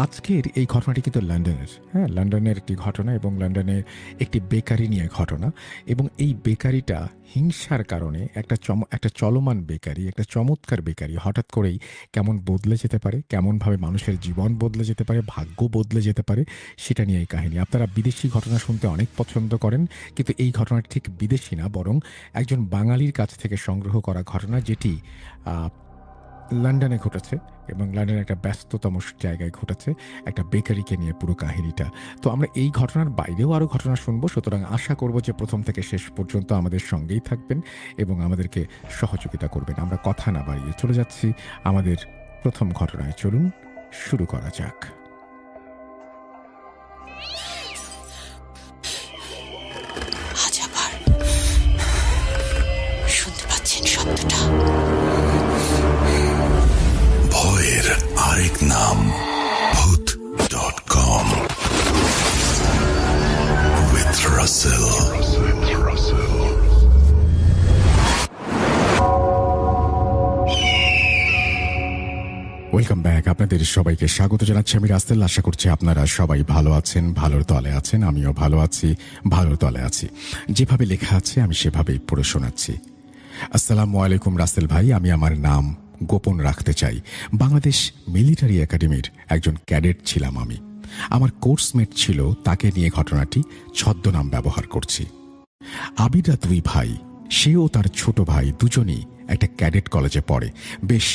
আজকের এই ঘটনাটি কিন্তু লন্ডনের, হ্যাঁ? লন্ডনের একটি ঘটনা এবং লন্ডনের একটি বেকারি নিয়ে ঘটনা। এবং এই বেকারিটা হিংসার কারণে একটা চলমান বেকারি, একটা চমৎকার বেকারি হঠাৎ করেই কেমন বদলে যেতে পারে, কেমনভাবে মানুষের জীবন বদলে যেতে পারে, ভাগ্য বদলে যেতে পারে, সেটা নিয়ে এই কাহিনী। আপনারা বিদেশি ঘটনা শুনতে অনেক পছন্দ করেন, কিন্তু এই ঘটনাটি ঠিক বিদেশি না, বরং একজন বাঙালির কাছ থেকে সংগ্রহ করা ঘটনা, যেটি আ লন্ডনে ঘটেছে এবং লন্ডনের একটা ব্যস্ততম জায়গায় ঘটেছে। একটা বেকারিকে নিয়ে পুরো কাহিনীটা। তো আমরা এই ঘটনার বাইরেও আরো ঘটনা শুনবো। সুতরাং আশা করব যে ১ম থেকে শেষ পর্যন্ত আমাদের সঙ্গেই থাকবেন এবং আমাদেরকে সহযোগিতা করবেন। আমরা কথা না বাড়িয়ে চলে যাচ্ছি আমাদের ১ম ঘটনায়। চলুন শুরু করা যাক। আজ আবার শুনতে পাচ্ছেন শব্দটা? ভয়ের আরেক নাম ভূত.com with Russell. Welcome back. আপনাদের সবাইকে স্বাগত জানাচ্ছি আমি রাসেল। আশা করছি আপনারা সবাই ভালো আছেন, ভালোর তলে আছেন। আমিও ভালো আছি, ভালোর তলে আছি। যেভাবে লেখা আছে আমি সেভাবেই পড়ে শোনাচ্ছি। আসসালামু আলাইকুম রাসেল ভাই, আমি আমার নাম গোপন রাখতে চাই। বাংলাদেশ মিলিটারি একাডেমির একজন ক্যাডেট ছিলাম আমি। আমার কোর্সমেট ছিল, তাকে নিয়ে ঘটনাটি ছদ্মনাম ব্যবহার করছি। আবিরা দুই ভাই, সেও তার ছোট ভাই, দুজনই একটা ক্যাডেট কলেজে পড়ে। বেশ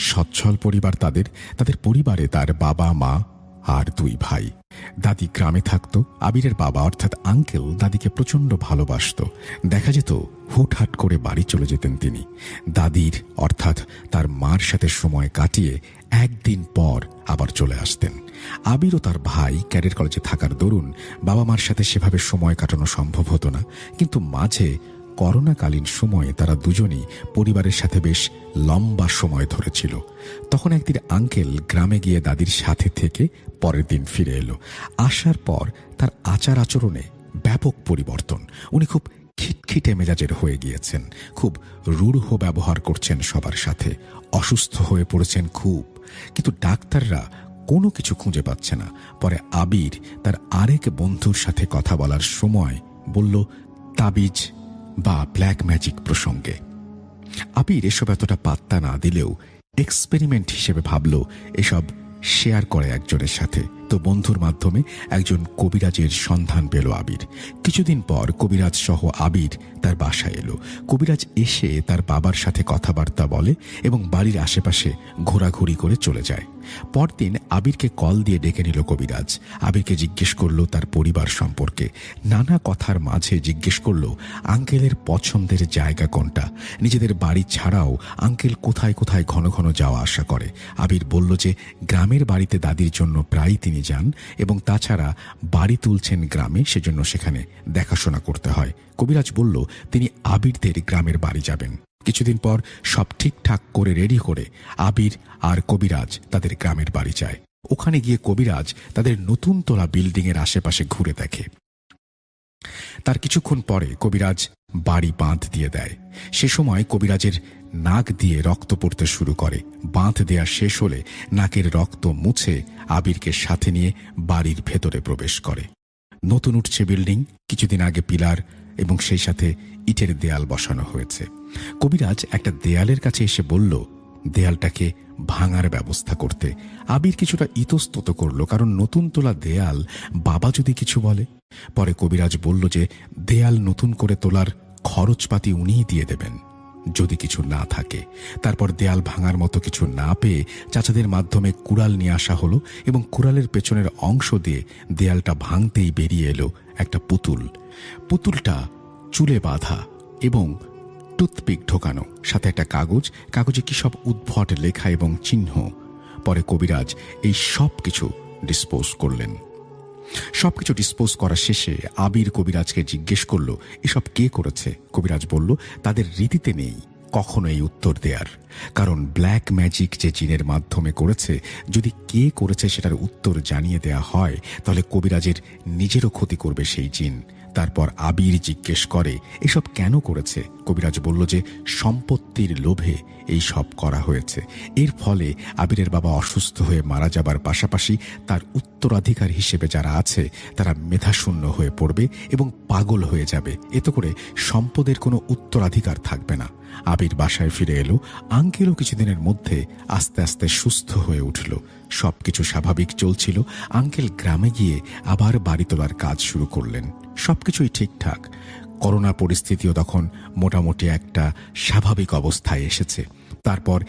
সচ্ছল পরিবার তাদের। তাদের পরিবারে তার বাবা, মা আর দুই ভাই। দাদি গ্রামে থাকতো। আবিরের বাবা অর্থাৎ আঙ্কেল দাদিকে প্রচণ্ড ভালোবাসত। দেখা যেত হুটহাট করে বাড়ি চলে যেতেন তিনি। দাদির অর্থাৎ তার মার সাথে সময় কাটিয়ে একদিন পর আবার চলে আসতেন। আবির ও তার ভাই ক্যাডেট কলেজে থাকার দরুন বাবা মার সাথে সেভাবে সময় কাটানো সম্ভব হতো না। কিন্তু মাঝে করোনাকালীন সময়ে তারা দুজনই পরিবারের সাথে বেশ লম্বা সময় ধরেছিল। তখন একদিন আঙ্কেল গ্রামে গিয়ে দাদির সাথে থেকে পরের দিন ফিরে এলো। আসার পর তার আচার আচরণে ব্যাপক পরিবর্তন। উনি খুব খিটখিটে মেজাজের হয়ে গিয়েছেন, খুব রূঢ় ব্যবহার করছেন সবার সাথে, অসুস্থ হয়ে পড়েছেন খুব। কিন্তু ডাক্তাররা কোনো কিছু খুঁজে পাচ্ছে না। পরে আবির তার আরেক বন্ধুর সাথে কথা বলার সময় বলল তাবিজ বা ব্ল্যাক ম্যাজিক প্রসঙ্গে। আবির এসব এতটা পাত্তা না দিলেও এক্সপেরিমেন্ট হিসেবে ভাবল এসব শেয়ার করে একজনের সাথে। তো বন্ধুর মাধ্যমে একজন কবিরাজের সন্ধান পেল আবির। কিছুদিন পর কবিরাজ সহ আবির তার বাসায় এলো। কবিরাজ এসে তার বাবার সাথে কথাবার্তা বলে এবং বাড়ির আশেপাশে ঘোরাঘুরি করে চলে যায়। পরদিন আবিরকে কল দিয়ে ডেকে নিল কবিরাজ। আবিরকে জিজ্ঞেস করলো তার পরিবার সম্পর্কে। নানা কথার মাঝে জিজ্ঞেস করলো আঙ্কেলের পছন্দের জায়গা কোনটা, নিজেদের বাড়ি ছাড়াও আঙ্কেল কোথায় কোথায় ঘন ঘন যাওয়া আসা করে। আবির বলল যে গ্রামের বাড়িতে দাদির জন্য প্রায় তিনি যান এবং তাছাড়া বাড়ি তুলছেন গ্রামে, সেজন্য সেখানে দেখাশোনা করতে হয়। কবিরাজ বলল তিনি আবিরদের গ্রামের বাড়ি যাবেন। কিছুদিন পর সব ঠিকঠাক করে রেডি করে আবির আর কবিরাজ তাদের গ্রামের বাড়ি যায়। ওখানে গিয়ে কবিরাজ তাদের নতুন তোলা বিল্ডিং এর আশেপাশে ঘুরে দেখে। তার কিছুক্ষণ পরে কবিরাজ বাড়ি বাঁধ দিয়ে দেয়। সে সময় কবিরাজের নাক দিয়ে রক্ত পড়তে শুরু করে। বাঁধ দেয়া শেষ হলে নাকের রক্ত মুছে আবিরকে সাথে নিয়ে বাড়ির ভেতরে প্রবেশ করে। নতুন উঠছে বিল্ডিং, কিছুদিন আগে পিলার এবং সেই সাথে ইটের দেয়াল বসানো হয়েছে। কবিরাজ একটা দেয়ালের কাছে এসে বলল দেয়ালটাকে ভাঙার ব্যবস্থা করতে। আবির কিছুটা ইতস্তত করল, কারণ নতুন তোলা দেয়াল, বাবা যদি কিছু বলে। পরে কবিরাজ বলল যে দেয়াল নতুন করে তোলার খরচপাতি উনিই দিয়ে দেবেন যদি কিছু না থাকে। তারপর দেয়াল ভাঙার মতো কিছু না পেয়ে চাচাদের মাধ্যমে কুড়াল নিয়ে আসা হলো এবং কুড়ালের পেছনের অংশ দিয়ে দেয়ালটা ভাঙতেই বেরিয়ে এলো একটা পুতুল। পুতুলটা চুলে বাঁধা এবং টুথপিক ঢোকানো, সাথে একটা কাগজে কি সব উদ্ভট লেখা এবং চিহ্ন। পরে কবিরাজ এই সব কিছু ডিসপোজ করলেন। সবকিছু ডিসপোজ করা শেষে আবির কবিরাজকে জিজ্ঞেস করলো এসব কে করেছে। কবিরাজ বলল তাদের রীতিতে নেই কখনো এই উত্তর দেয়ার, কারণ ব্ল্যাক ম্যাজিক যে জিনের মাধ্যমে করেছে, যদি কে করেছে সেটার উত্তর জানিয়ে দেয়া হয় তাহলে কবিরাজের নিজেরও ক্ষতি করবে সেই জিন। তারপর আবির জিজ্ঞেস করে এসব কেন করেছে। কবিরাজ বলল যে সম্পত্তির লোভে এই সব করা হয়েছে। এর ফলে আবিরের বাবা অসুস্থ হয়ে মারা যাবার পাশাপাশি তার উত্তরাধিকার হিসেবে যারা আছে তারা মেধাশূন্য হয়ে পড়বে এবং পাগল হয়ে যাবে। এতে করে সম্পদের কোনো উত্তরাধিকার থাকবে না। আবির বাসায় ফিরে এলো। আঙ্কেলও কিছুদিনের মধ্যে আস্তে আস্তে সুস্থ হয়ে উঠল। সবকিছু স্বাভাবিক চলছিল। আঙ্কেল গ্রামে গিয়ে আবার বাড়ি তোলার কাজ শুরু করলেন। সবকিছুই ঠিকঠাক। করোনা পরিস্থিতিও তখন মোটামুটি একটা স্বাভাবিক অবস্থায় এসেছে। তারপর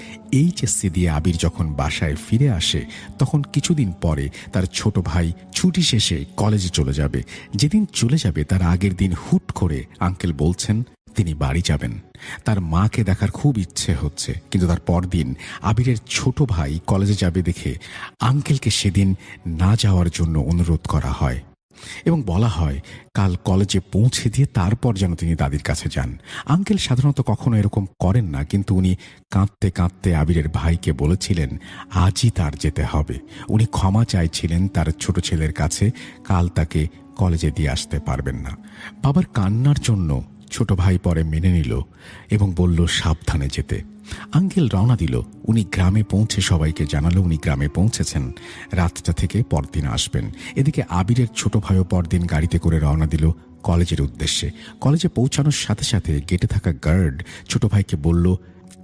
এইচএসসি দিয়ে আবির যখন বাসায় ফিরে আসে তখন কিছুদিন পরে তার ছোট ভাই ছুটি শেষে কলেজে চলে যাবে। যেদিন চলে যাবে তার আগের দিন হুট করে আঙ্কেল বলছেন তিনি বাড়ি যাবেন। তার মাকে দেখার খুব ইচ্ছে হচ্ছে, কিন্তু তার পরদিন আবিরের ছোট ভাই কলেজে যাবে দেখে আঙ্কেলকে সেদিন না যাওয়ার জন্য অনুরোধ করা হয় এবং বলা হয় কাল কলেজে পৌঁছে দিয়ে তারপর যেন তিনি দাদির কাছে যান। আঙ্কেল সাধারণত কখনো এরকম করেন না, কিন্তু উনি কাঁদতে কাঁদতে আবিরের ভাইকে বলেছিলেন আজই তার যেতে হবে। উনি ক্ষমা চাইছিলেন তার ছোট ছেলের কাছে, কাল তাকে কলেজে দিয়ে আসতে পারবেন না। বাবার কান্নার জন্য ছোট ভাই পরে মেনে নিল এবং বলল সাবধানে যেতে। আঙ্কেল রওনা দিল। উনি গ্রামে পৌঁছে সবাইকে জানালো উনি গ্রামে পৌঁছেছেন, রাতটা থেকে পরদিন আসবেন। এদিকে আবিরের ছোট ভাইও পরদিন গাড়িতে করে রওনা দিল কলেজের উদ্দেশ্যে। কলেজে পৌঁছানোর সাথে সাথে গেটে থাকা গার্ড ছোট ভাইকে বলল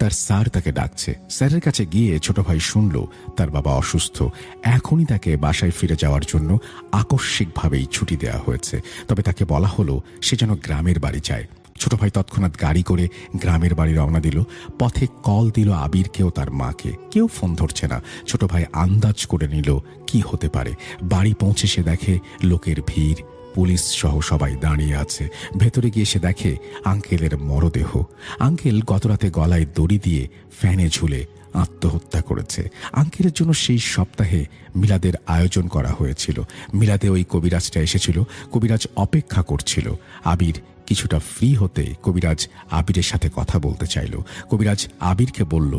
তার স্যার তাকে ডাকছে। স্যারের কাছে গিয়ে ছোট ভাই শুনল তার বাবা অসুস্থ। এখনই তাকে বাসায় ফিরে যাওয়ার জন্য আকস্মিকভাবেই ছুটি দেওয়া হয়েছে। তবে তাকে বলা হলো সে যেন গ্রামের বাড়ি যায়। ছোট ভাই তৎক্ষণাৎ গাড়ি করে গ্রামের বাড়ি রওনা দিল। পথে কল দিল আবিরকেও তার মাকে, কেউ ফোন ধরছে না। ছোট ভাই আন্দাজ করে নিল কি হতে পারে। বাড়ি পৌঁছে সে দেখে লোকের ভিড়, পুলিশ সহ সবাই দাঁড়িয়ে আছে। ভেতরে গিয়ে সে দেখে আঙ্কেলের মরদেহ। আঙ্কেল গতরাতে গলায় দড়ি দিয়ে ফ্যানে ঝুলে আত্মহত্যা করেছে। আঙ্কেলের জন্য সেই সপ্তাহে মিলাদের আয়োজন করা হয়েছিল। মিলাদে ওই কবিরাজটা এসেছিল। কবিরাজ অপেক্ষা করছিল। আবির কিছুটা ফ্রি হতে কবিরাজ আবিরের সাথে কথা বলতে চাইল। কবিরাজ আবিরকে বলল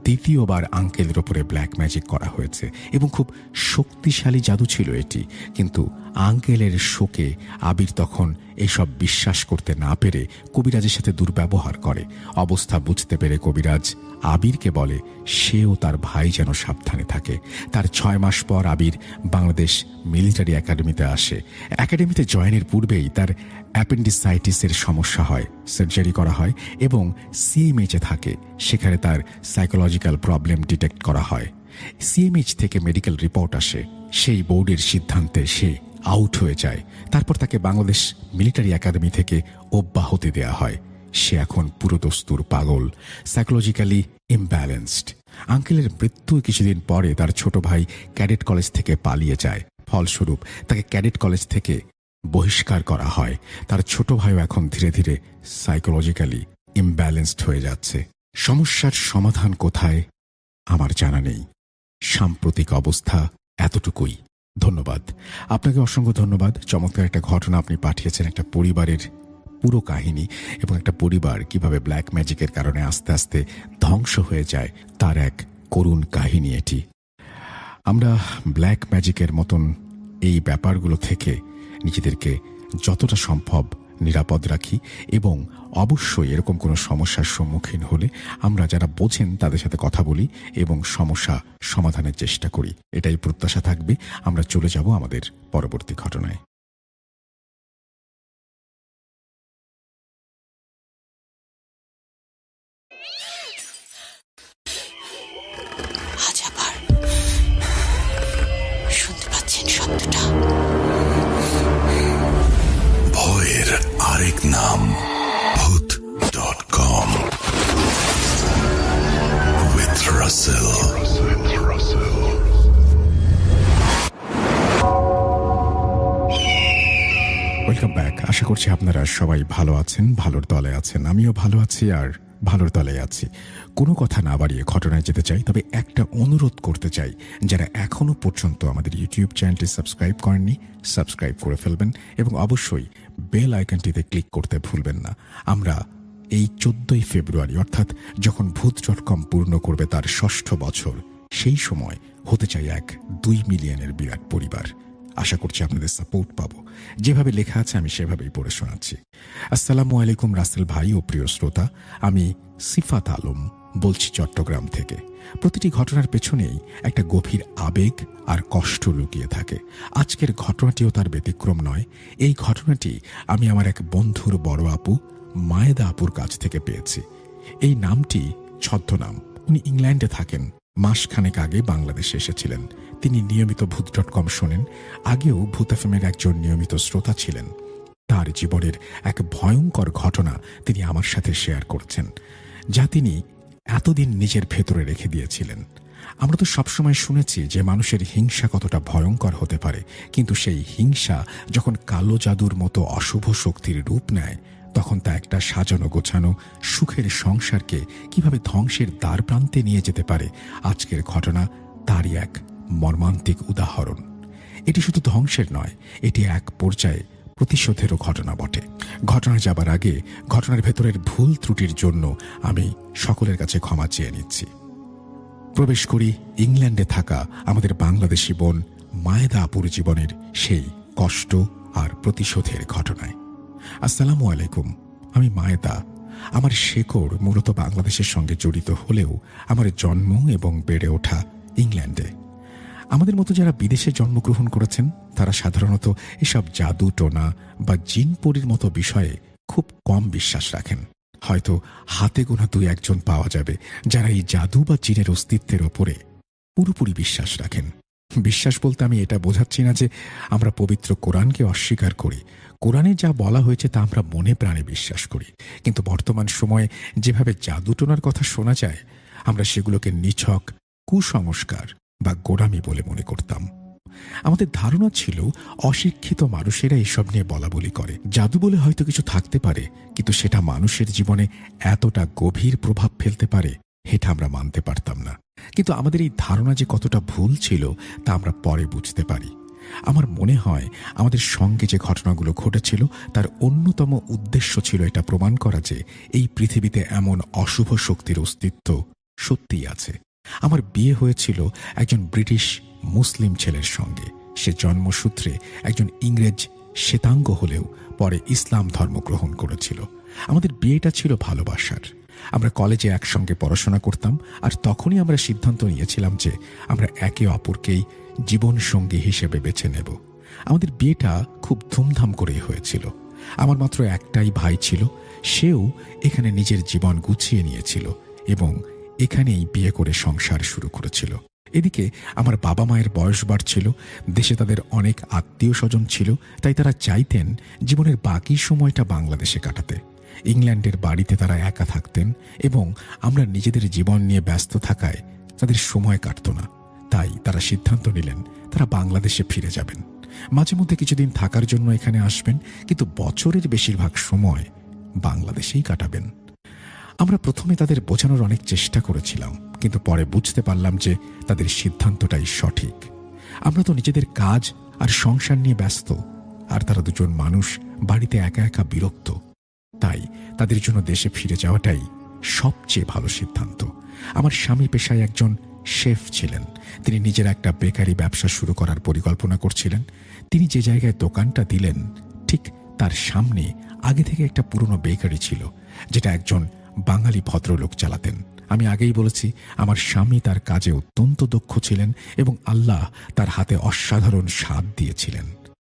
দ্বিতীয়বার আঙ্কেলের ওপরে ব্ল্যাক ম্যাজিক করা হয়েছে এবং খুব শক্তিশালী জাদু ছিল এটি। কিন্তু আঙ্কেলের শোকে আবির তখন এসব বিশ্বাস করতে না পেরে কবিরাজের সাথে দুর্ব্যবহার করে। অবস্থা বুঝতে পেরে কবিরাজ আবিরকে বলে সেও তার ভাই যেন সাবধানে থাকে। তার 6 মাস পর আবির বাংলাদেশ মিলিটারি একাডেমিতে আসে। একাডেমিতে জয়েনের পূর্বেই তার অ্যাপেন্ডিসাইটিসের সমস্যা হয়, সার্জারি করা হয় এবং সিএমএইচে থাকে। সেখানে তার সাইকোলজিক্যাল প্রবলেম ডিটেক্ট করা হয়। সিএমএইচ থেকে মেডিকেল রিপোর্ট আসে। সেই বোর্ডের সিদ্ধান্তে সে আউট হয়ে যায়। তারপর তাকে বাংলাদেশ মিলিটারি একাডেমি থেকে অব্যাহতি দেয়া হয়। সে এখন পুরোদস্তুর পাগল, সাইকোলজিক্যালি ইমব্যালেন্সড। আঙ্কেলের মৃত্যুর কিছুদিন পরে তার ছোট ভাই ক্যাডেট কলেজ থেকে পালিয়ে যায়। ফলস্বরূপ তাকে ক্যাডেট কলেজ থেকে বহিষ্কার করা হয়। তার ছোট ভাইও এখন ধীরে ধীরে সাইকোলজিক্যালি ইমব্যালেন্সড হয়ে যাচ্ছে। সমস্যার সমাধান কোথায় আমার জানা নেই। সাম্প্রতিক অবস্থা এতটুকুই। ধন্যবাদ আপনাকে, অসংখ্য ধন্যবাদ। চমৎকার একটা ঘটনা আপনি পাঠিয়েছেন, একটা পরিবারের পুরো কাহিনী এবং একটা পরিবার কিভাবে ব্ল্যাক ম্যাজিকের কারণে আস্তে আস্তে ধ্বংস হয়ে যায় তার এক করুণ কাহিনী এটি। আমরা ব্ল্যাক ম্যাজিকের মতন এই ব্যাপারগুলো থেকে নিজেদেরকে যতটা সম্ভব নিরাপদ রাখি এবং অবশ্যই এরকম কোনো সমস্যার সম্মুখীন হলে আমরা যারা বোঝেন তাদের সাথে কথা বলি এবং সমস্যা সমাধানের চেষ্টা করি। এটাই প্রত্যাশা থাকবে। আমরা চলে যাব আমাদের পরবর্তী ঘটনায়। আজ আবার শুনতে পাচ্ছেন শব্দটা? ভয়ের আরেক নাম ভূত.com with Russell. Welcome back. আশা করছি আপনারা সবাই ভালো আছেন, ভালোর দলে আছেন। আমিও ভালো আছি আর ভালোর দলে আছি। কোনো কথা না বাড়িয়ে ঘটনায় যেতে চাই, তবে একটা অনুরোধ করতে চাই, যারা এখনো পর্যন্ত আমাদের ইউটিউব চ্যানেলটি সাবস্ক্রাইব করেননি সাবস্ক্রাইব করে ফেলবেন এবং অবশ্যই বেল আইকনটিতে ক্লিক করতে ভুলবেন না। আমরা এই 14ই ফেব্রুয়ারি অর্থাৎ যখন ভূত.com পূর্ণ করবে তার 6ষ্ঠ বছর, সেই সময় হতে চাই এক 2 মিলিয়নের বিরাট পরিবার। আশা করছি আপনাদের সাপোর্ট পাবো। যেভাবে লেখা আছে আমি সেভাবেই পড়ে শোনাচ্ছি। আসসালামু আলাইকুম রাসেল ভাই ও প্রিয় শ্রোতা, আমি সিফাত আলম বলছি চট্টগ্রাম থেকে। প্রতিটি ঘটনার পেছনেই একটা গভীর আবেগ আর কষ্ট লুকিয়ে থাকে। আজকের ঘটনাটিও তার ব্যতিক্রম নয়। এই ঘটনাটি আমি আমার এক বন্ধুর বড় আপু মায়েদা আপুর কাছ থেকে পেয়েছি। এই নামটি ছদ্মনাম। উনি ইংল্যান্ডে থাকেন। মাসখানেক আগে বাংলাদেশে এসেছিলেন। তিনি নিয়মিত ভূত.com শোনেন। আগেও ভূত এফএমের একজন নিয়মিত শ্রোতা ছিলেন। তার জীবনের এক ভয়ঙ্কর ঘটনা তিনি আমার সাথে শেয়ার করেছেন, যা তিনি এতদিন নিজের ভেতরে রেখে দিয়েছিলেন। আমরা তো সবসময় শুনেছি যে মানুষের হিংসা কতটা ভয়ঙ্কর হতে পারে, কিন্তু সেই হিংসা যখন কালো জাদুর মতো অশুভ শক্তির রূপ নেয়, তখন তা একটা সাজানো গোছানো সুখের সংসারকে কিভাবে ধ্বংসের দ্বার প্রান্তে নিয়ে যেতে পারে। আজকের ঘটনা তারই এক মর্মান্তিক উদাহরণ। এটি শুধু ধ্বংসের নয়, এটি এক পর্যায়ে প্রতিশোধেরও ঘটনা বটে। ঘটনা যাবার আগে ঘটনার ভেতরের ভুল ত্রুটির জন্য আমি সকলের কাছে ক্ষমা চেয়ে নিচ্ছি। প্রবেশ করি ইংল্যান্ডে থাকা আমাদের বাংলাদেশি বোন মায়েদা আপুর জীবনের সেই কষ্ট আর প্রতিশোধের ঘটনায়। আসসালামু আলাইকুম, আমি মায়েদা। আমার শেকড় মূলত বাংলাদেশের সঙ্গে জড়িত হলেও আমার জন্ম এবং বেড়ে ওঠা ইংল্যান্ডে। আমাদের মতো যারা বিদেশে জন্মগ্রহণ করেছেন তারা সাধারণত এসব জাদু টোনা বা জিনপরির মতো বিষয়ে খুব কম বিশ্বাস রাখেন। হয়তো হাতে গোনা দুই একজন পাওয়া যাবে যারা এই জাদু বা জিনের অস্তিত্বের ওপরে পুরোপুরি বিশ্বাস রাখেন। বিশ্বাস বলতে আমি এটা বোঝাচ্ছি না যে আমরা পবিত্র কোরআনকে অস্বীকার করি। কোরআনে যা বলা হয়েছে তা আমরা মনে প্রাণে বিশ্বাস করি, কিন্তু বর্তমান সময়ে যেভাবে জাদুটোনার কথা শোনা যায়, আমরা সেগুলোকে নিছক কুসংস্কার বা গোড়ামি বলে মনে করতাম। আমাদের ধারণা ছিল অশিক্ষিত মানুষেরা এসব নিয়ে বলা বলি করে। জাদু বলে হয়তো কিছু থাকতে পারে, কিন্তু সেটা মানুষের জীবনে এতটা গভীর প্রভাব ফেলতে পারে এটা আমরা মানতে পারতাম না। কিন্তু আমাদের এই ধারণা যে কতটা ভুল ছিল তা আমরা পরে বুঝতে পারি। আমার মনে হয় আমাদের সঙ্গে যে ঘটনাগুলো ঘটেছিল তার অন্যতম উদ্দেশ্য ছিল এটা প্রমাণ করা যে এই পৃথিবীতে এমন অশুভ শক্তির অস্তিত্ব সত্যিই আছে। আমার বিয়ে হয়েছিল একজন ব্রিটিশ মুসলিম ছেলের সঙ্গে। সে জন্মসূত্রে একজন ইংরেজ শ্বেতাঙ্গ হলেও পরে ইসলাম ধর্ম গ্রহণ করেছিল। আমাদের বিয়েটা ছিল ভালোবাসার। আমরা কলেজে একসঙ্গে পড়াশোনা করতাম, আর তখনই আমরা সিদ্ধান্ত নিয়েছিলাম যে আমরা একে অপরকেই জীবন সঙ্গী হিসেবে বেছে নেব। আমাদের বিয়েটা খুব ধুমধাম করেই হয়েছিল। আমার মাত্র একটাই ভাই ছিল, সেও এখানে নিজের জীবন গুছিয়ে নিয়েছিল এবং এখানেই বিয়ে করে সংসার শুরু করেছিল। এদিকে আমার বাবা মায়ের বয়স বাড়ছিল, দেশে তাদের অনেক আত্মীয় স্বজন ছিল, তাই তারা চাইতেন জীবনের বাকি সময়টা বাংলাদেশে কাটাতে। ইংল্যান্ডের বাড়িতে তারা একা থাকতেন এবং আমরা নিজেদের জীবন নিয়ে ব্যস্ত থাকায় তাদের সময় কাটত না। তাই তারা সিদ্ধান্ত নিলেন তারা বাংলাদেশে ফিরে যাবেন। মাঝে মধ্যে কিছুদিন থাকার জন্য এখানে আসবেন, কিন্তু বছরের বেশিরভাগ সময় বাংলাদেশেই কাটাবেন। আমরা প্রথমে তাদের বোঝানোর অনেক চেষ্টা করেছিলাম, কিন্তু পরে বুঝতে পারলাম যে তাদের সিদ্ধান্তটাই সঠিক। আমরা তো নিজেদের কাজ আর সংসার নিয়ে ব্যস্ত, আর তারা দুজন মানুষ বাড়িতে একা একা বিরক্ত। তাই তাদের জন্য দেশে ফিরে যাওয়াটাই সবচেয়ে ভালো সিদ্ধান্ত। আমার স্বামী পেশায় একজন শেফ ছিলেন। তিনি নিজের একটা বেকারি ব্যবসা শুরু করার পরিকল্পনা করছিলেন। তিনি যে জায়গায় দোকানটা দিলেন ঠিক তার সামনে আগে থেকে একটা পুরনো বেকারি ছিল, যেটা একজন বাঙালি ভদ্রলোক চালাতেন। আমি আগেই বলেছি আমার স্বামী তার কাজে অত্যন্ত দক্ষ ছিলেন এবং আল্লাহ তার হাতে অসাধারণ স্বাদ দিয়েছিলেন।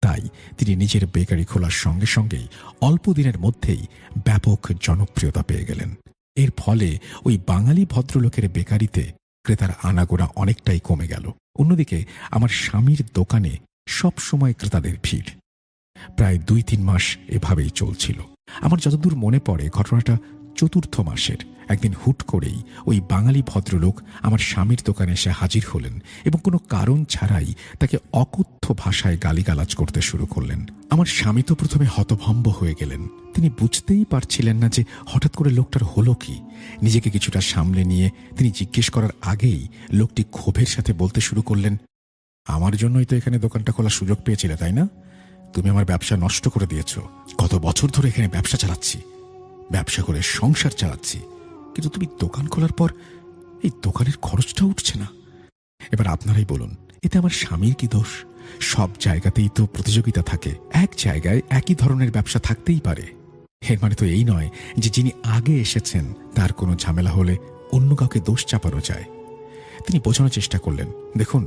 তাই তিনি নিজের বেকারি খোলার সঙ্গে সঙ্গেই অল্প দিনের মধ্যেই ব্যাপক জনপ্রিয়তা পেয়ে গেলেন। এর ফলে ওই বাঙালি ভদ্রলোকের বেকারিতে ক্রেতার আনাগোনা অনেকটাই কমে গেল। অন্যদিকে আমার স্বামীর দোকানে সব সময় ক্রেতাদের ভিড়। প্রায় 2-3 মাস এভাবেই চলছিল। আমার যতদূর মনে পড়ে ঘটনাটা চতুর্থ মাসের একদিন হুট করেই ওই বাঙালি ভদ্রলোক আমার স্বামীর দোকানে এসে হাজির হলেন এবং কোনো কারণ ছাড়াই তাকে অকথ্য ভাষায় গালিগালাজ করতে শুরু করলেন। আমার স্বামী তো প্রথমে হতভম্ব হয়ে গেলেন। তিনি বুঝতেই পারছিলেন না যে হঠাৎ করে লোকটার হলো কি। নিজেকে কিছুটা সামলে নিয়ে তিনি জিজ্ঞেস করার আগেই লোকটি ক্ষোভের সাথে বলতে শুরু করলেন, আমার জন্যই তো এখানে দোকানটা খোলার সুযোগ পেয়েছিলে, তাই না? তুমি আমার ব্যবসা নষ্ট করে দিয়েছ। কত বছর ধরে এখানে ব্যবসা চালাচ্ছি, ব্যবসা করে সংসার চালাচ্ছি, কিন্তু তুমি দোকান খোলার পর এই দোকানের খরচটা উঠছে না। এবার আপনারাই বলুন, এতে আমার স্বামীর কি দোষ? সব জায়গাতেই তো প্রতিযোগিতা থাকে, এক জায়গায় একই ধরনের ব্যবসা থাকতেই পারে। এর মানে তো এই নয় যে যিনি আগে এসেছেন তার কোনো ঝামেলা হলে অন্য কাউকে দোষ চাপানো যায়। তিনি বোঝানোর চেষ্টা করলেন, দেখুন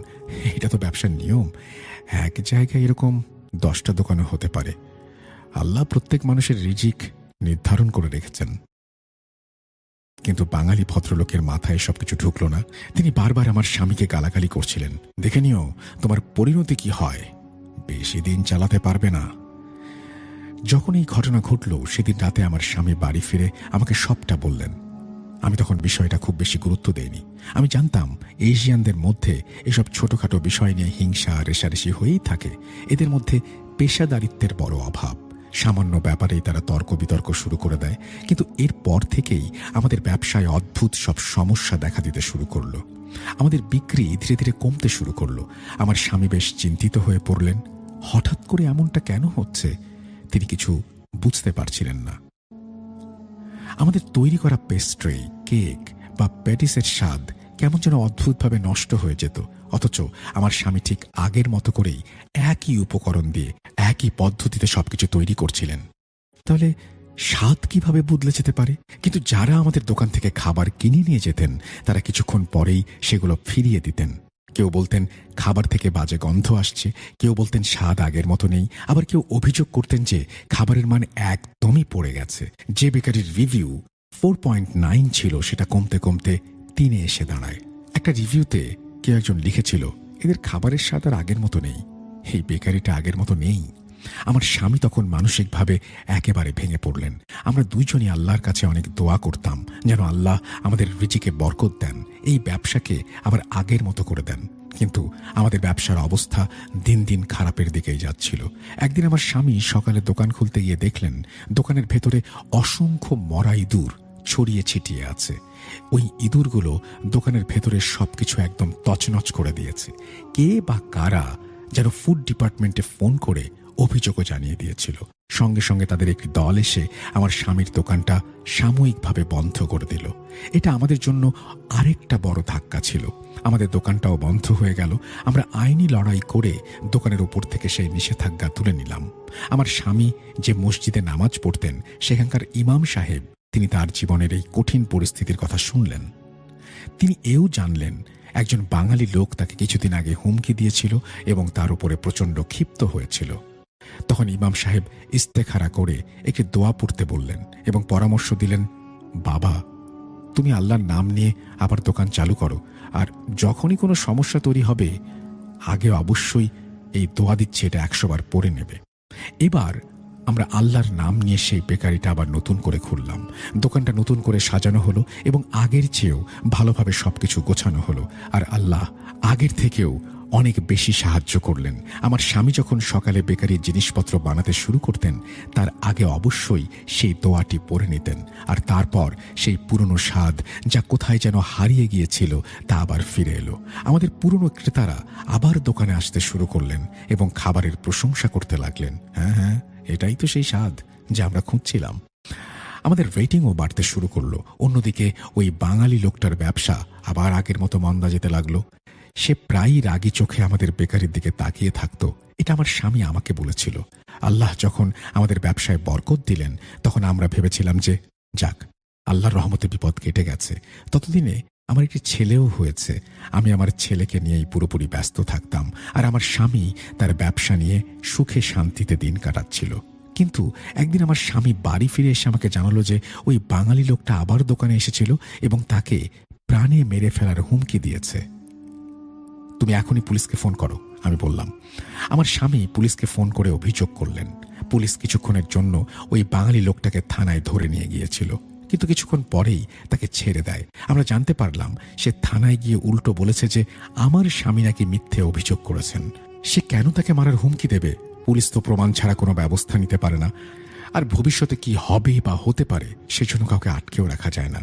এটা তো ব্যবসার নিয়ম, এক জায়গায় এরকম 10টা দোকানে হতে পারে। আল্লাহ প্রত্যেক মানুষের রিজিক নির্ধারণ করে রেখেছেন। কিন্তু বাঙালি ভদ্রলোকের মাথায় সবকিছু ঢুকল না। তিনি বারবার আমার স্বামীকে গালাগালি করছিলেন, দেখে নিও তোমার পরিণতি কি হয়, বেশি দিন চালাতে পারবে না। যখন এই ঘটনা ঘটল সেদিন রাতে আমার স্বামী বাড়ি ফিরে আমাকে সবটা বললেন। আমি তখন বিষয়টা খুব বেশি গুরুত্ব দেইনি। আমি জানতাম এশিয়ানদের মধ্যে এসব ছোটখাটো বিষয় নিয়ে হিংসা রেষারেষি হয়েই থাকে। এদের মধ্যে পেশাদারিত্বের বড় অভাব। সামান্য ব্যাপারেই তারা তর্ক বিতর্ক শুরু করে দেয়। কিন্তু এরপর থেকেই আমাদের ব্যবসায় অদ্ভুত সব সমস্যা দেখা দিতে শুরু করলো। আমাদের বিক্রি ধীরে ধীরে কমতে শুরু করলো। আমার স্বামী বেশ চিন্তিত হয়ে পড়লেন। হঠাৎ করে এমনটা কেন হচ্ছে তিনি কিছু বুঝতে পারছিলেন না। আমাদের তৈরি করা পেস্ট্রি, কেক বা প্যাটিসের স্বাদ কেমন যেন অদ্ভুতভাবে নষ্ট হয়ে যেত, অথচ আমার স্বামী ঠিক আগের মতো করেই একই উপকরণ দিয়ে একই পদ্ধতিতে সবকিছু তৈরি করছিলেন। তাহলে স্বাদ কিভাবে বদলে যেতে পারে? কিন্তু যারা আমাদের দোকান থেকে খাবার কিনে নিয়ে যেতেন তারা কিছুক্ষণ পরেই সেগুলো ফিরিয়ে দিতেন। কেউ বলতেন খাবার থেকে বাজে গন্ধ আসছে, কেউ বলতেন স্বাদ আগের মতো নেই, আবার কেউ অভিযোগ করতেন যে খাবারের মান একদমই পড়ে গেছে। যে বেকারির রিভিউ 4.9 ছিল সেটা কমতে কমতে 3 এসে দাঁড়ায়। একটা রিভিউতে কেউ একজন লিখেছিল, এদের খাবারের স্বাদ আর আগের মতো নেই, এই বেকারিটা আগের মতো নেই। আমার স্বামী তখন মানসিকভাবে একেবারে ভেঙে পড়লেন। আমরা দুইজনই আল্লাহর কাছে অনেক দোয়া করতাম যেন আল্লাহ আমাদের রিজিকে বরকত দেন, এই ব্যবসাকে আবার আগের মতো করে দেন। কিন্তু আমাদের ব্যবসার অবস্থা দিন দিন খারাপের দিকেই যাচ্ছিল। একদিন আমার স্বামী সকালে দোকান খুলতে গিয়ে দেখলেন দোকানের ভেতরে অসংখ্য মরা ইঁদুর ছড়িয়ে ছিটিয়ে আছে। ওই ইঁদুরগুলো দোকানের ভেতরে সবকিছু একদম তছনছ করে দিয়েছে। কে বা কারা যেন ফুড ডিপার্টমেন্টে ফোন করে অভিযোগও জানিয়ে দিয়েছিল। সঙ্গে সঙ্গে তাদের একটি দল এসে আমার স্বামীর দোকানটা সাময়িকভাবে বন্ধ করে দিল। এটা আমাদের জন্য আরেকটা বড় ধাক্কা ছিল। আমাদের দোকানটাও বন্ধ হয়ে গেল। আমরা আইনি লড়াই করে দোকানের উপর থেকে সেই নিষেধাজ্ঞা তুলে নিলাম। আমার স্বামী যে মসজিদে নামাজ পড়তেন সেখানকার ইমাম সাহেব তিনি তার জীবনের এই কঠিন পরিস্থিতির কথা শুনলেন। তিনি এও জানলেন একজন বাঙালি লোক তাকে কিছুদিন আগে হুমকি দিয়েছিল এবং তার উপরে প্রচণ্ড ক্ষিপ্ত হয়েছিল। তখন ইমাম সাহেব ইস্তেখারা করে একটি দোয়া পড়তে বললেন এবং পরামর্শ দিলেন, বাবা তুমি আল্লাহর নাম নিয়ে আবার দোকান চালু করো, আর যখনই কোনো সমস্যা তৈরি হবে আগে অবশ্যই এই দোয়া দিচ্ছে এটা 100 বার পড়ে নেবে। এবার আমরা আল্লাহর নাম নিয়ে সেই বেকারিটা আবার নতুন করে খুললাম। দোকানটা নতুন করে সাজানো হলো এবং আগের চেয়েও ভালোভাবে সবকিছু গোছানো হলো। আর আল্লাহ আগের থেকেও অনেক বেশি সাহায্য করলেন। আমার স্বামী যখন সকালে বেকারির জিনিসপত্র বানাতে শুরু করতেন তার আগে অবশ্যই সেই দোয়াটি পড়ে নিতেন, আর তারপর সেই পুরনো স্বাদ যা কোথায় যেন হারিয়ে গিয়েছিল তা আবার ফিরে এলো। আমাদের পুরনো ক্রেতারা আবার দোকানে আসতে শুরু করলেন এবং খাবারের প্রশংসা করতে লাগলেন। হ্যাঁ হ্যাঁ, এটাই তো সেই স্বাদ যা আমরা খুঁজছিলাম। আমাদের রেটিংও বাড়তে শুরু করলো। অন্যদিকে ওই বাঙালি লোকটার ব্যবসা আবার আগের মতো মন্দা যেতে লাগলো। সে প্রায়ই রাগী চোখে আমাদের বেকারির দিকে তাকিয়ে থাকতো। এটা আমার স্বামী আমাকে বলেছিল। আল্লাহ যখন আমাদের ব্যবসায় বরকত দিলেন তখন আমরা ভেবেছিলাম যে যাক, আল্লাহর রহমতে বিপদ কেটে গেছে। ততদিনে আমার একটি ছেলেও হয়েছে। আমি আমার ছেলেকে নিয়েই পুরোপুরি ব্যস্ত থাকতাম, আর আমার স্বামী তার ব্যবসা নিয়ে সুখে শান্তিতে দিন কাটাচ্ছিল। কিন্তু একদিন আমার স্বামী বাড়ি ফিরে এসে আমাকে জানালো যে ওই বাঙালি লোকটা আবার দোকানে এসেছিল এবং তাকে প্রাণে মেরে ফেলার হুমকি দিয়েছে। তুমি এখনই পুলিশকে ফোন করো, আমি বললাম। আমার স্বামী পুলিশকে ফোন করে অভিযোগ করলেন। পুলিশ কিছুক্ষণের জন্য ওই বাঙালি লোকটাকে থানায় ধরে নিয়ে গিয়েছিল, কিন্তু কিছুক্ষণ পরেই তাকে ছেড়ে দেয়। আমরা জানতে পারলাম সে থানায় গিয়ে উল্টো বলেছে যে আমার স্বামী নাকি মিথ্যে অভিযোগ করেছেন। সে কেন তাকে মারার হুমকি দেবে? পুলিশ তো প্রমাণ ছাড়া কোনো ব্যবস্থা নিতে পারে না, আর ভবিষ্যতে কি হবে বা হতে পারে সেজন্য কাউকে আটকেও রাখা যায় না।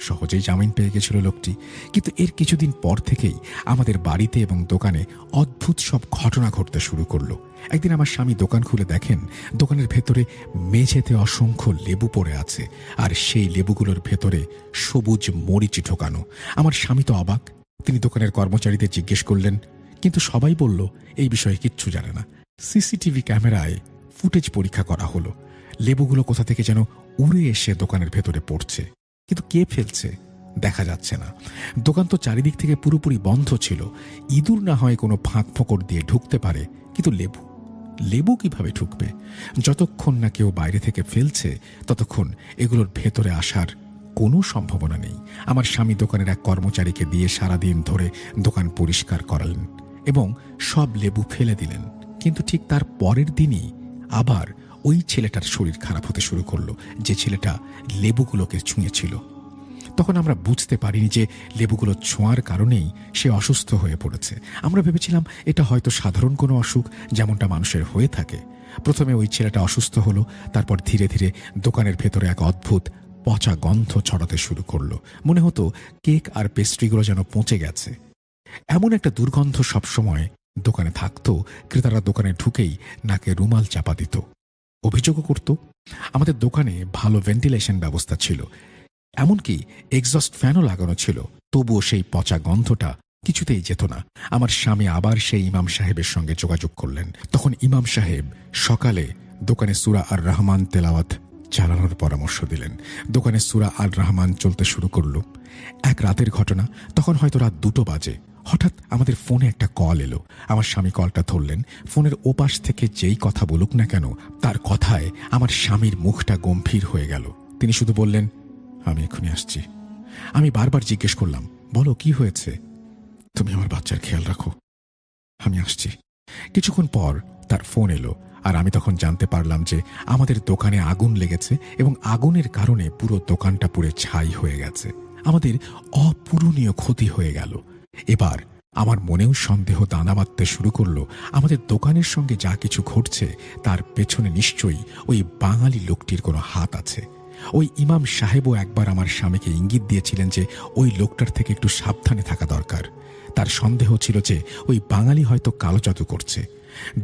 সহজেই জামিন পেয়ে গেছিল লোকটি। কিন্তু এর কিছুদিন পর থেকেই আমাদের বাড়িতে এবং দোকানে অদ্ভুত সব ঘটনা ঘটতে শুরু করলো। একদিন আমার স্বামী দোকান খুলে দেখেন দোকানের ভেতরে মেঝেতে অসংখ্য লেবু পড়ে আছে, আর সেই লেবুগুলোর ভেতরে সবুজ মরিচ ঢোকানো। আমার স্বামী তো অবাক। তিনি দোকানের কর্মচারীদের জিজ্ঞেস করলেন, কিন্তু সবাই বলল এই বিষয়ে কিচ্ছু জানে না। সিসিটিভি ক্যামেরায় ফুটেজ পরীক্ষা করা হলো। লেবুগুলো কোথা থেকে যেন উড়ে এসে দোকানের ভেতরে পড়ছে, কিন্তু কে ফেলছে দেখা যাচ্ছে না। দোকান তো চারিদিক থেকে পুরোপুরি বন্ধ ছিল। ইঁদুর না হয় কোনো ফাঁক ফোকর দিয়ে ঢুকতে পারে, কিন্তু লেবু কিভাবে ঢুকবে? যতক্ষণ না কেউ বাইরে থেকে ফেলছে ততক্ষণ এগুলোর ভেতরে আসার কোনো সম্ভাবনা নেই। আমার স্বামী দোকানের এক কর্মচারীকে দিয়ে সারাদিন ধরে দোকান পরিষ্কার করালেন এবং সব লেবু ফেলে দিলেন। কিন্তু ঠিক তার পরের দিনই আবার ওই ছেলেটার শরীর খারাপ হতে শুরু করলো, যে ছেলেটা লেবুগুলোকে ছুঁয়েছিল। তখন আমরা বুঝতে পারিনি যে লেবুগুলো ছোঁয়ার কারণেই সে অসুস্থ হয়ে পড়েছে। আমরা ভেবেছিলাম এটা হয়তো সাধারণ কোনো অসুখ, যেমনটা মানুষের হয়ে থাকে। প্রথমে ওই ছেলেটা অসুস্থ হলো, তারপর ধীরে ধীরে দোকানের ভেতরে এক অদ্ভুত পচা গন্ধ ছড়াতে শুরু করলো। মনে হতো কেক আর পেস্ট্রিগুলো যেন পচে গেছে। এমন একটা দুর্গন্ধ সবসময় দোকানে থাকতো। ক্রেতারা দোকানে ঢুকেই নাকে রুমাল চাপা দিত, অভিযোগও করত। আমাদের দোকানে ভালো ভেন্টিলেশন ব্যবস্থা ছিল, এমনকি এক্সস্ট ফ্যানও লাগানো ছিল, তবুও সেই পচা গন্ধটা কিছুতেই যেত না। আমার স্বামী আবার সেই ইমাম সাহেবের সঙ্গে যোগাযোগ করলেন। তখন ইমাম সাহেব সকালে দোকানে সূরা আর রহমান তেলাওয়াত চালানোর পরামর্শ দিলেন। দোকানে সূরা আর রহমান চলতে শুরু করল। এক রাতের ঘটনা, তখন হয়তো রাত 2টো বাজে। হঠাৎ আমাদের ফোনে একটা কল এলো। আমার স্বামী কলটা ধরলেন। ফোনের ওপাশ থেকে যেই কথা বলুক না কেন, তার কথায় আমার স্বামীর মুখটা গম্ভীর হয়ে গেল। তিনি শুধু বললেন, আমি এক্ষুনি আসছি। আমি বারবার জিজ্ঞেস করলাম, বলো কি হয়েছে? তুমি আমার বাচ্চার খেয়াল রাখো, আমি আসছি। কিছুক্ষণ পর তার ফোন এলো, আর আমি তখন জানতে পারলাম যে আমাদের দোকানে আগুন লেগেছে এবং আগুনের কারণে পুরো দোকানটা পুড়ে ছাই হয়ে গেছে। আমাদের অপূরণীয় ক্ষতি হয়ে গেল। এবার আমার মনেও সন্দেহ দানা বাঁধতে শুরু করলো। আমাদের দোকানের সঙ্গে যা কিছু ঘটছে তার পেছনে নিশ্চয়ই ওই বাঙালি লোকটির কোনো হাত আছে। ওই ইমাম সাহেবও একবার আমার স্বামীকে ইঙ্গিত দিয়েছিলেন যে ওই লোকটার থেকে একটু সাবধানে থাকা দরকার। তার সন্দেহ ছিল যে ওই বাঙালি হয়তো কালো জাদু করছে।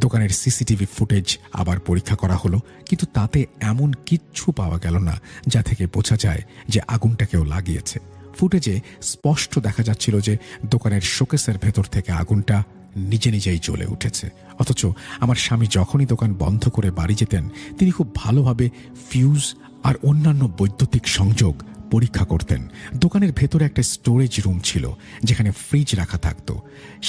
দোকানের সিসিটিভি ফুটেজ আবার পরীক্ষা করা হলো, কিন্তু তাতে এমন কিচ্ছু পাওয়া গেল না যা থেকে বোঝা যায় যে আগুনটা কেউ লাগিয়েছে। ফুটেজে স্পষ্ট দেখা যাচ্ছিল যে দোকানের শোকেসের ভেতর থেকে আগুনটা নিজে নিজেই জ্বলে উঠেছে। অথচ আমার স্বামী যখনই দোকান বন্ধ করে বাড়ি যেতেন, তিনি খুব ভালোভাবে ফিউজ আর অন্যান্য বৈদ্যুতিক সংযোগ পরীক্ষা করতেন। দোকানের ভেতরে একটা স্টোরেজ রুম ছিল যেখানে ফ্রিজ রাখা থাকতো।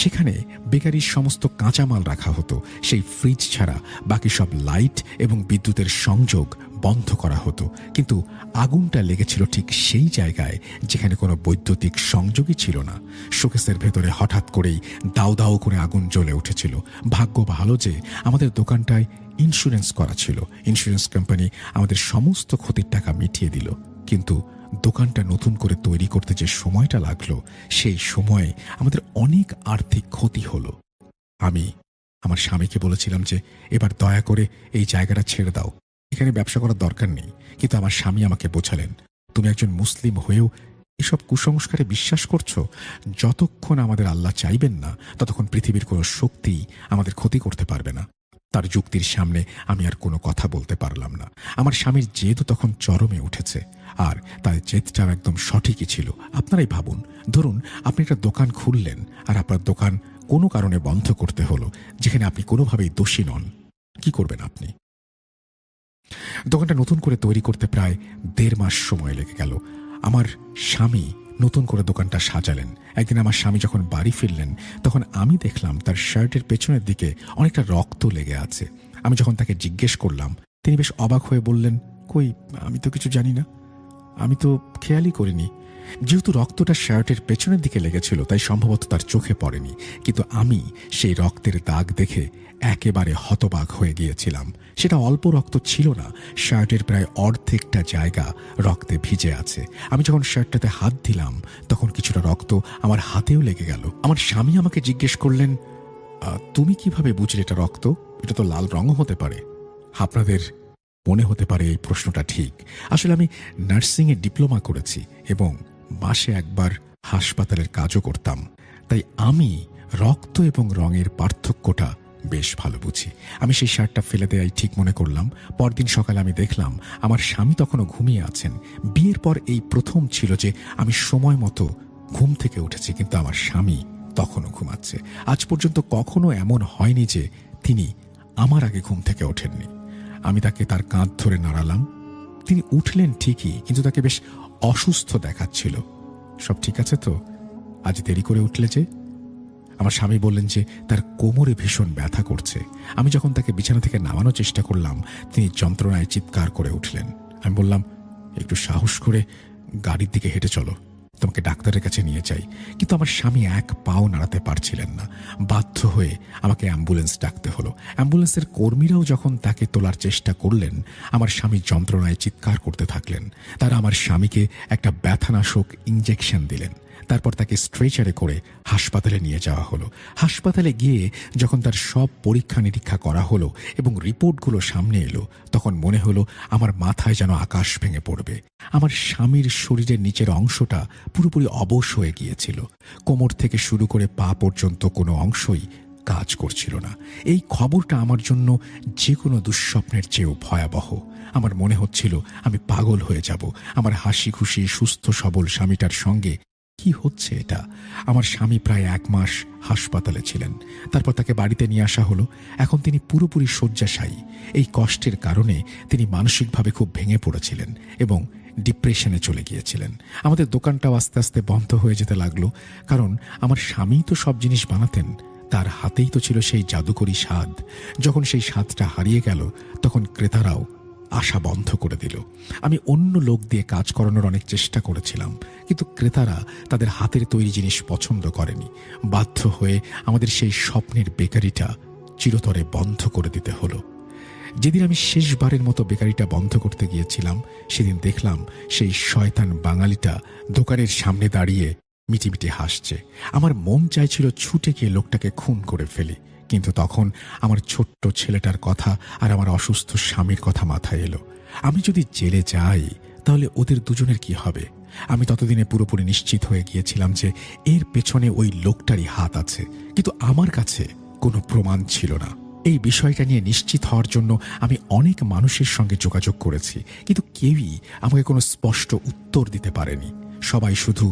সেখানে বেকারির সমস্ত কাঁচামাল রাখা হতো। সেই ফ্রিজ ছাড়া বাকি সব লাইট এবং বিদ্যুতের সংযোগ বন্ধ করা হতো। কিন্তু আগুনটা লেগেছিল ঠিক সেই জায়গায় যেখানে কোনো বৈদ্যুতিক সংযোগই ছিল না। শোকেসের ভেতরে হঠাৎ করেই দাউ দাউ করে আগুন জ্বলে উঠেছিল। ভাগ্য ভালো যে আমাদের দোকানটায় ইন্স্যুরেন্স করা ছিল। ইন্স্যুরেন্স কোম্পানি আমাদের সমস্ত ক্ষতির টাকা মিটিয়ে দিল। কিন্তু দোকানটা নতুন করে তৈরি করতে যে সময়টা লাগলো, সেই সময়ে আমাদের অনেক আর্থিক ক্ষতি হলো। আমি আমার স্বামীকে বলেছিলাম যে এবার দয়া করে এই জায়গাটা ছেড়ে দাও, এখানে ব্যবসা করার দরকার নেই। কিন্তু আমার স্বামী আমাকে বোঝালেন, তুমি একজন মুসলিম হয়েও এসব কুসংস্কারে বিশ্বাস করছো। যতক্ষণ আমাদের আল্লাহ চাইবেন না, ততক্ষণ পৃথিবীর কোনো শক্তি আমাদের ক্ষতি করতে পারবে না। তার যুক্তির সামনে আমি আর কোনো কথা বলতে পারলাম না। আমার স্বামীর জেদ তখন চরমে উঠেছে, আর তার জেদটাও একদম সঠিকই ছিল। আপনারাই ভাবুন, ধরুন আপনি একটা দোকান খুললেন আর আপনার দোকান কোনো কারণে বন্ধ করতে হলো, যেখানে আপনি কোনোভাবেই দোষী নন। কি করবেন আপনি? দোকানটা নতুন করে তৈরি করতে প্রায় 1.5 মাস সময় লেগে গেল। আমার স্বামী নতুন করে দোকানটা সাজালেন। একদিন আমার স্বামী যখন বাড়ি ফিরলেন, তখন আমি দেখলাম তার শার্টের পেছনের দিকে অনেকটা রক্ত লেগে আছে। আমি যখন তাকে জিজ্ঞেস করলাম, তিনি বেশ অবাক হয়ে বললেন, কই, আমি তো কিছু জানি না, আমি তো খেয়ালই করিনি। যেহেতু রক্তটা শার্টের পেছনের দিকে লেগেছিল, তাই সম্ভবত তার চোখে পড়েনি। কিন্তু আমি সেই রক্তের দাগ দেখে একেবারে হতবাক হয়ে গিয়েছিলাম। সেটা অল্প রক্ত ছিল না, শার্টের প্রায় অর্ধেকটা জায়গা রক্তে ভিজে আছে। আমি যখন শার্টটাতে হাত দিলাম, তখন কিছুটা রক্ত আমার হাতেও লেগে গেল। আমার স্বামী আমাকে জিজ্ঞেস করলেন, তুমি কিভাবে বুঝলে এটা রক্ত? এটা তো লাল রঙও হতে পারে। আপনাদের মনে হতে পারে এই প্রশ্নটা ঠিক। আসলে আমি নার্সিংয়ে ডিপ্লোমা করেছি এবং মাসে একবার হাসপাতালের কাজও করতাম, তাই আমি রক্ত এবং রঙের পার্থক্যটা বেশ ভালো বুঝি। আমি সেই শার্টটা ফেলে দেয়াই ঠিক মনে করলাম। পরদিন সকালে আমি দেখলাম আমার স্বামী তখনও ঘুমিয়ে আছেন। বিয়ের পর এই প্রথম ছিল যে আমি সময় মতো ঘুম থেকে উঠেছি, কিন্তু আমার স্বামী তখনও ঘুমাচ্ছে। আজ পর্যন্ত কখনো এমন হয়নি যে তিনি আমার আগে ঘুম থেকে ওঠেননি। আমি তাকে তার কাঁধ ধরে নাড়ালাম। তিনি উঠলেন ঠিকই, কিন্তু তাকে বেশ অসুস্থ দেখাচ্ছিল। সব ঠিক আছে তো? আজ দেরি করে উঠলে যে? আমার স্বামী বললেন যে তার কোমরে ভীষণ ব্যথা করছে। আমি যখন তাকে বিছানা থেকে নামানোর চেষ্টা করলাম, তিনি যন্ত্রণায় চিৎকার করে উঠলেন। আমি বললাম, একটু সাহস করে গাড়ির দিকে হেঁটে চলো, তোমাকে ডাক্তারের কাছে নিয়ে যাই। কিন্তু আমার স্বামী এক পাও নাড়াতে পারছিলেন না। বাধ্য হয়ে আমাকে অ্যাম্বুলেন্স ডাকতে হলো। অ্যাম্বুলেন্সের কর্মীরাও যখন তাকে তোলার চেষ্টা করলেন, আমার স্বামী যন্ত্রণায় চিৎকার করতে থাকলেন। তারা আমার স্বামীকে একটা ব্যথানাশক ইঞ্জেকশন দিলেন। তারপর তাকে স্ট্রেচারে করে হাসপাতালে নিয়ে যাওয়া হলো। হাসপাতালে গিয়ে যখন তার সব পরীক্ষা নিরীক্ষা করা হলো এবং রিপোর্টগুলো সামনে এলো, তখন মনে হলো আমার মাথায় যেন আকাশ ভেঙে পড়বে। আমার স্বামীর শরীরের নিচের অংশটা পুরোপুরি অবশ হয়ে গিয়েছিল। কোমর থেকে শুরু করে পা পর্যন্ত কোনো অংশই কাজ করছিল না। এই খবরটা আমার জন্য যে কোনো দুঃস্বপ্নের চেয়েও ভয়াবহ। আমার মনে হচ্ছিল আমি পাগল হয়ে যাব। আমার হাসি খুশি সুস্থ সবল স্বামীটার সঙ্গে কি হচ্ছে এটা? আমার স্বামী প্রায় 1 মাস হাসপাতালে ছিলেন। তারপর তাকে বাড়িতে নিয়ে আসা হলো। এখন তিনি পুরোপুরি শয্যাশায়ী। এই কষ্টের কারণে তিনি মানসিকভাবে খুব ভেঙে পড়েছিলেন এবং ডিপ্রেশনে চলে গিয়েছিলেন। আমাদের দোকানটাও আস্তে আস্তে বন্ধ হয়ে যেতে লাগলো, কারণ আমার স্বামী তো সব জিনিস বানাতেন, তার হাতেই তো ছিল সেই জাদুকরী স্বাদ। যখন সেই স্বাদটা হারিয়ে গেল, তখন ক্রেতারাও আশা বন্ধ করে দিল। আমি অন্য লোক দিয়ে কাজ করানোর অনেক চেষ্টা করেছিলাম, কিন্তু ক্রেতারা তাদের হাতের তৈরি জিনিস পছন্দ করেনি। বাধ্য হয়ে আমাদের সেই স্বপ্নের বেকারিটা চিরতরে বন্ধ করে দিতে হলো। যেদিন আমি শেষবারের মতো বেকারিটা বন্ধ করতে গিয়েছিলাম, সেদিন দেখলাম সেই শয়তান বাঙালিটা দোকানের সামনে দাঁড়িয়ে মিটিমিটি হাসছে। আমার মন চাইছিল ছুটে গিয়ে লোকটাকে খুন করে ফেলি, কিন্তু তখন আমার ছোট্ট ছেলেটার কথা আর আমার অসুস্থ স্বামীর কথা মাথায় এলো। আমি যদি জেলে যাই, তাহলে ওদের দুজনের কি হবে? আমি ততদিনে পুরোপুরি নিশ্চিত হয়ে গিয়েছিলাম যে এর পেছনে ওই লোকটারই হাত আছে, কিন্তু আমার কাছে কোনো প্রমাণ ছিল না। এই বিষয়টা নিয়ে নিশ্চিত হওয়ার জন্য আমি অনেক মানুষের সঙ্গে যোগাযোগ করেছি, কিন্তু কেউই আমাকে কোনো স্পষ্ট উত্তর দিতে পারেনি। সবাই শুধু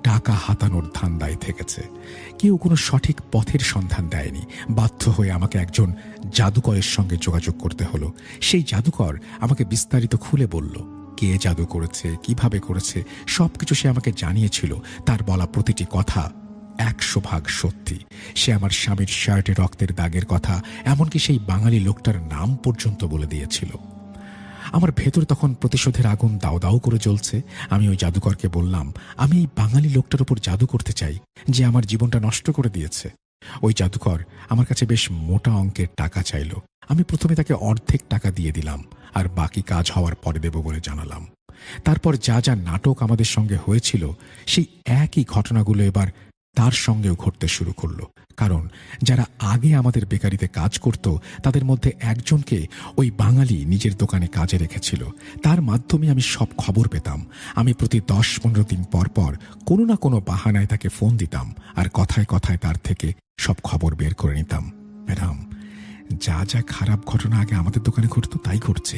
টাকা হাতানোর ধান্দায় থেকেছে। কেউ কোনো সঠিক পথের সন্ধান দেয়নি। বাধ্য হয়ে আমাকে একজন জাদুকরের সঙ্গে যোগাযোগ করতে হলো। সেই জাদুকর আমাকে বিস্তারিত খুলে বলল, কে জাদু করেছে, কিভাবে করেছে, সবকিছু সে আমাকে জানিয়েছিল। তার বলা প্রতিটি কথা 100% সত্যি। সে আমার স্বামীর শার্টে রক্তের দাগের কথা, এমনকি সেই বাঙালি লোকটার নাম পর্যন্ত বলে দিয়েছিল। আমার ভেতর তখন প্রতিশোধের আগুন দাও দাও করে জ্বলছে। আমি ওই জাদুকরকে বললাম, আমি এই বাঙালি লোকটার উপর জাদু করতে চাই, যে আমার জীবনটা নষ্ট করে দিয়েছে। ওই জাদুকর আমার কাছে বেশ মোটা অঙ্কের টাকা চাইল। আমি প্রথমে তাকে অর্ধেক টাকা দিয়ে দিলাম, আর বাকি কাজ হওয়ার পরে দেব বলে জানালাম। তারপর যা যা নাটক আমাদের সঙ্গে হয়েছিল, সেই একই ঘটনাগুলো এবার তার সঙ্গেও ঘটতে শুরু করলো। কারণ যারা আগে আমাদের বেকারিতে কাজ করত, তাদের মধ্যে একজনকে ওই বাঙালি নিজের দোকানে কাজে রেখেছিল। তার মাধ্যমে আমি সব খবর পেতাম। আমি প্রতি 10-15 দিন পর পর কোনো না কোনো বাহানায় তাকে ফোন দিতাম, আর কথায় কথায় তার থেকে সব খবর বের করে নিতাম। ম্যাডাম, যা যা খারাপ ঘটনা আগে আমাদের দোকানে ঘটতো, তাই ঘটছে।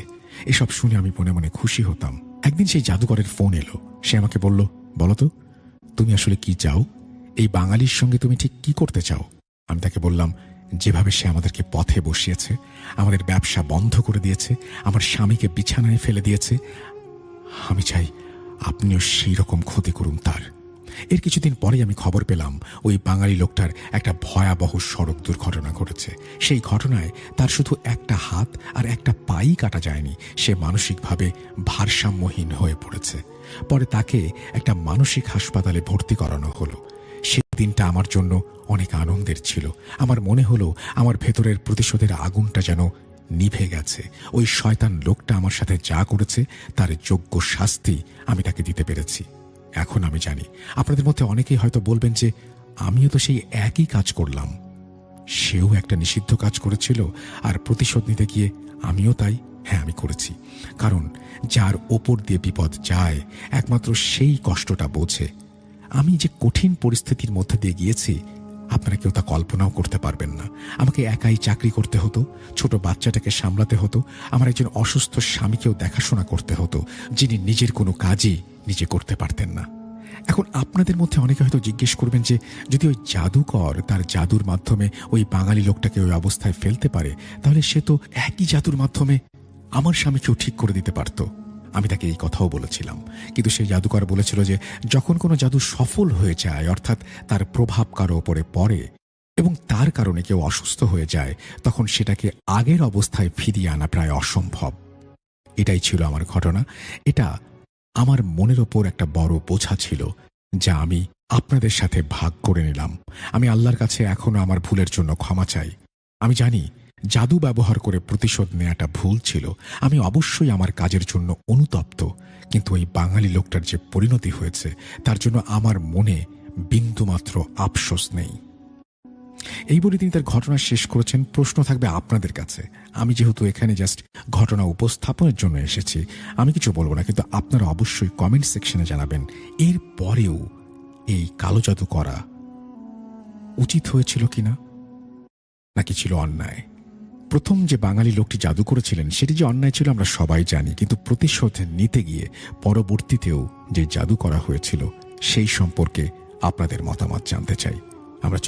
এসব শুনে আমি মনে মনে খুশি হতাম। একদিন সেই জাদুকরের ফোন এলো। সে আমাকে বলল, বলো তো, তুমি আসলে কি চাও? এই বাঙালির সঙ্গে তুমি ঠিক কি করতে চাও? আমি তাকে বললাম, যেভাবে সে আমাদেরকে পথে বসিয়েছে, আমাদের ব্যবসা বন্ধ করে দিয়েছে, আমার স্বামীকে বিছানায় ফেলে দিয়েছে, আমি চাই আপনিও সেই রকম ক্ষতি করুন তার। এর কিছুদিন পরেই আমি খবর পেলাম ওই বাঙালি লোকটার একটা ভয়াবহ সড়ক দুর্ঘটনা ঘটেছে। সেই ঘটনায় তার শুধু একটা হাত আর একটা পাই কাটা যায়নি, সে মানসিকভাবে ভারসাম্যহীন হয়ে পড়েছে। পরে তাকে একটা মানসিক হাসপাতালে ভর্তি করানো হলো। সেই দিনটা আমার জন্য অনেক আনন্দের ছিল। আমার মনে হলো আমার ভেতরের প্রতিশোধের আগুনটা যেন নিভে গেছে। ওই শয়তান লোকটা আমার সাথে যা করেছে, তার যোগ্য শাস্তি আমি তাকে দিতে পেরেছি। এখন আমি জানি আপনাদের মধ্যে অনেকেই হয়তো বলবেন যে আমিও তো সেই একই কাজ করলাম। সেও একটা নিষিদ্ধ কাজ করেছিল, আর প্রতিশোধ নিতে গিয়ে আমিও তাই। হ্যাঁ, আমি করেছি। কারণ যার ওপর দিয়ে বিপদ যায়, একমাত্র সেই কষ্টটা বোঝে। আমি যে কঠিন পরিস্থিতির মধ্যে দিয়ে গিয়েছি, আপনারা কেউ তা কল্পনাও করতে পারবেন না। আমাকে একাই চাকরি করতে হতো, ছোট বাচ্চাটাকে সামলাতে হতো, আমার একজন অসুস্থ স্বামীকেও দেখাশোনা করতে হতো, যিনি নিজের কোনো কাজই নিজে করতে পারতেন না। এখন আপনাদের মধ্যে অনেকে হয়তো জিজ্ঞেস করবেন যে যদি ওই জাদুকর তার জাদুর মাধ্যমে ওই বাঙালি লোকটাকে ওই অবস্থায় ফেলতে পারে, তাহলে সে তো একই জাদুর মাধ্যমে আমার স্বামীকেও ঠিক করে দিতে পারত। আমি তাকে এই কথাও বলেছিলাম, কিন্তু সেই জাদুকর বলেছিল যে যখন কোনো জাদু সফল হয়ে যায়, অর্থাৎ তার প্রভাব কারো ওপরে পড়ে এবং তার কারণে কেউ অসুস্থ হয়ে যায়, তখন সেটাকে আগের অবস্থায় ফিরিয়ে আনা প্রায় অসম্ভব। এটাই ছিল আমার ঘটনা। এটা আমার মনের ওপর একটা বড় বোঝা ছিল, যা আমি আপনাদের সাথে ভাগ করে নিলাম। আমি আল্লাহর কাছে এখনো আমার ভুলের জন্য ক্ষমা চাই। আমি জানি জাদু ব্যবহার করে প্রতিশোধ নেওয়াটা ভুল ছিল। আমি অবশ্যই আমার কাজের জন্য অনুতপ্ত, কিন্তু ওই বাঙালি লোকটার যে পরিণতি হয়েছে তার জন্য আমার মনে বিন্দুমাত্র আফসোস নেই। এই বলে তিনি তার ঘটনা শেষ করেছেন। প্রশ্ন থাকবে আপনাদের কাছে। আমি যেহেতু এখানে জাস্ট ঘটনা উপস্থাপনের জন্য এসেছি, আমি কিছু বলবো না, কিন্তু আপনারা অবশ্যই কমেন্ট সেকশনে জানাবেন এর পরেও এই কালো জাদু করা উচিত হয়েছিল কিনা, নাকি ছিল অন্যায়। প্রথম যে বাঙালি লোকটি জাদু করেছিলেন সেটি যে অন্যায় ছিল আমরা সবাই জানি, কিন্তু প্রতিশোধ নিতে গিয়ে পরবর্তীতেও যে জাদু করা হয়েছিল সেই সম্পর্কে আপনাদের মতামত জানতে চাই। আমরা